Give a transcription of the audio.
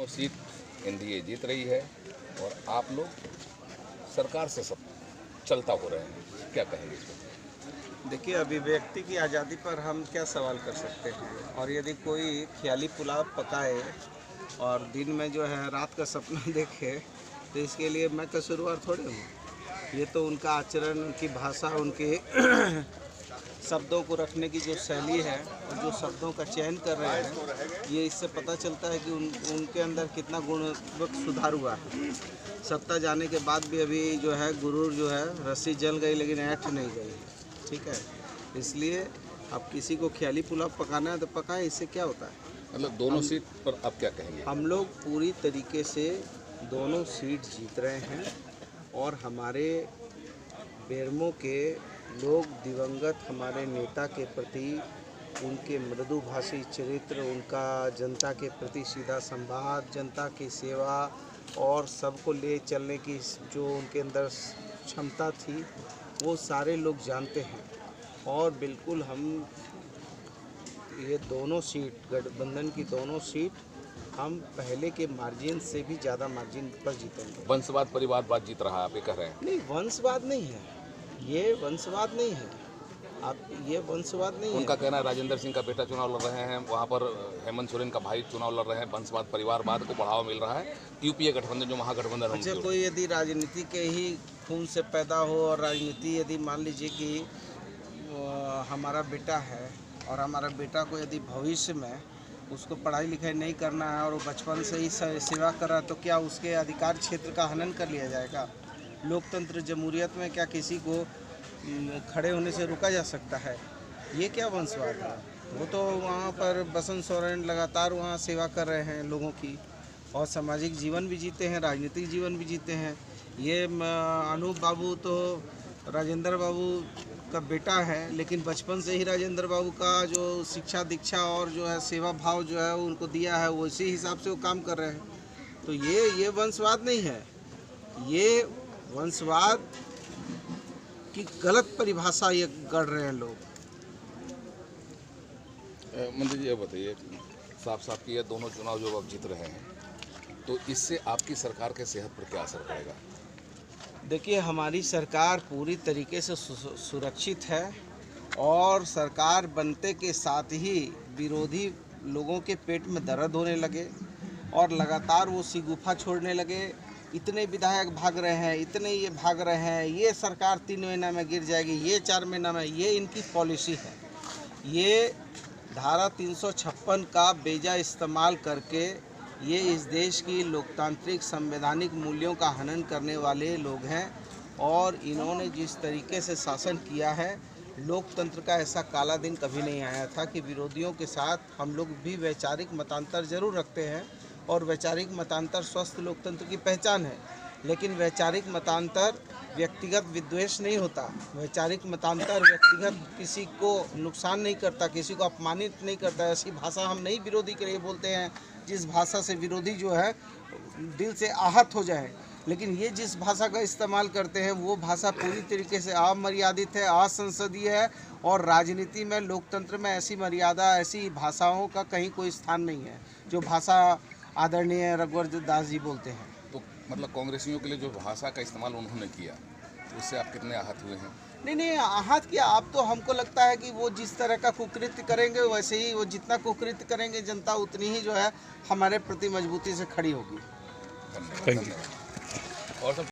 दोनों seat NDA जीत रही है और आप लोग सरकार से सब चलता हो रहे हैं, क्या कहेंगे इस पर? देखिए, अभिव्यक्ति की आज़ादी पर हम क्या सवाल कर सकते हैं। और यदि कोई ख्याली पुलाव पकाए और दिन में जो है रात का सपना देखे, तो इसके लिए मैं कसूरवार थोड़े हूँ। ये तो उनका आचरण, उनकी भाषा, उनके शब्दों को रखने की जो शैली है और जो शब्दों का चयन कर रहे हैं, ये इससे पता चलता है कि उनके अंदर कितना गुणवत्ता सुधार हुआ है। सत्ता जाने के बाद भी अभी जो है गुरूर जो है रस्सी जल गई लेकिन ऐंठ नहीं गई। ठीक है, इसलिए अब किसी को ख्याली पुलाव पकाना है तो पकाएं, इससे क्या होता है। मतलब दोनों सीट पर आप क्या कहेंगे? हम लोग पूरी तरीके से दोनों सीट जीत रहे हैं और हमारे बेरमो के लोग दिवंगत हमारे नेता के प्रति उनके मृदुभाषी चरित्र, उनका जनता के प्रति सीधा संवाद, जनता की सेवा और सबको ले चलने की जो उनके अंदर क्षमता थी, वो सारे लोग जानते हैं। और बिल्कुल हम ये दोनों सीट, गठबंधन की दोनों सीट, हम पहले के मार्जिन से भी ज़्यादा मार्जिन पर जीतेंगे। वंशवाद परिवारवाद जीत रहा है, आप ये कह रहे हैं? नहीं, वंशवाद नहीं है ये, वंशवाद नहीं है। आप ये वंशवाद नहीं उनका है। कहना है राजेंद्र सिंह का बेटा चुनाव लड़ रहे हैं, वहाँ पर हेमंत सोरेन का भाई चुनाव लड़ रहे हैं, वंशवाद परिवारवाद को बढ़ावा मिल रहा है। यूपीए गठबंधन जो महागठबंधन है, अच्छा, कोई यदि राजनीति के ही खून से पैदा हो और राजनीति यदि मान लीजिए कि हमारा बेटा है और हमारा बेटा को यदि भविष्य में उसको पढ़ाई लिखाई नहीं करना है और वो बचपन से ही सेवा कर रहा है, तो क्या उसके अधिकार क्षेत्र का हनन कर लिया जाएगा? लोकतंत्र जमहूरियत में क्या किसी को खड़े होने से रोका जा सकता है? ये क्या वंशवाद है? वो तो वहाँ पर बसंत सोरेन लगातार वहाँ सेवा कर रहे हैं लोगों की और सामाजिक जीवन भी जीते हैं, राजनीतिक जीवन भी जीते हैं। ये अनूप बाबू तो राजेंद्र बाबू का बेटा है, लेकिन बचपन से ही राजेंद्र बाबू का जो शिक्षा दीक्षा और जो है सेवा भाव जो है उनको दिया है, वो इसी हिसाब से वो काम कर रहे हैं। तो ये वंशवाद नहीं है, ये वंशवाद की गलत परिभाषा ये गढ़ रहे हैं लोग। मंत्री जी, ये बताइए, साफ साफ कि ये दोनों चुनाव जो आप जीत रहे हैं, तो इससे आपकी सरकार के सेहत पर क्या असर पड़ेगा? देखिए, हमारी सरकार पूरी तरीके से सुरक्षित है और सरकार बनते के साथ ही विरोधी लोगों के पेट में दर्द होने लगे और लगातार वो सिगुफा छोड़ने लगे। इतने विधायक भाग रहे हैं, इतने ये भाग रहे हैं, ये सरकार 3 महीना में गिर जाएगी, ये 4 महीना में, ये इनकी पॉलिसी है। ये धारा 356 का बेजा इस्तेमाल करके ये इस देश की लोकतांत्रिक संवैधानिक मूल्यों का हनन करने वाले लोग हैं और इन्होंने जिस तरीके से शासन किया है, लोकतंत्र का ऐसा काला दिन कभी नहीं आया था कि विरोधियों के साथ हम लोग भी वैचारिक मतांतर जरूर रखते हैं और वैचारिक मतांतर स्वस्थ लोकतंत्र की पहचान है, लेकिन वैचारिक मतांतर व्यक्तिगत विद्वेष नहीं होता। वैचारिक मतांतर व्यक्तिगत किसी को नुकसान नहीं करता, किसी को अपमानित नहीं करता। ऐसी भाषा हम नहीं विरोधी के लिए बोलते हैं जिस भाषा से विरोधी जो है दिल से आहत हो जाए, लेकिन ये जिस भाषा का इस्तेमाल करते हैं वो भाषा पूरी तरीके से अमर्यादित है, असंसदीय है और राजनीति में, लोकतंत्र में ऐसी मर्यादा, ऐसी भाषाओं का कहीं कोई स्थान नहीं है जो भाषा आदरणीय रघुवर दास जी बोलते हैं। तो मतलब कांग्रेसियों के लिए जो भाषा का इस्तेमाल उन्होंने किया, उससे आप कितने आहत हुए हैं? नहीं, आहत किया आप तो, हमको लगता है कि वो जिस तरह का कुकृत्य करेंगे वैसे ही, वो जितना कुकृत्य करेंगे जनता उतनी ही जो है हमारे प्रति मजबूती से खड़ी होगी। धन्यवाद। और सब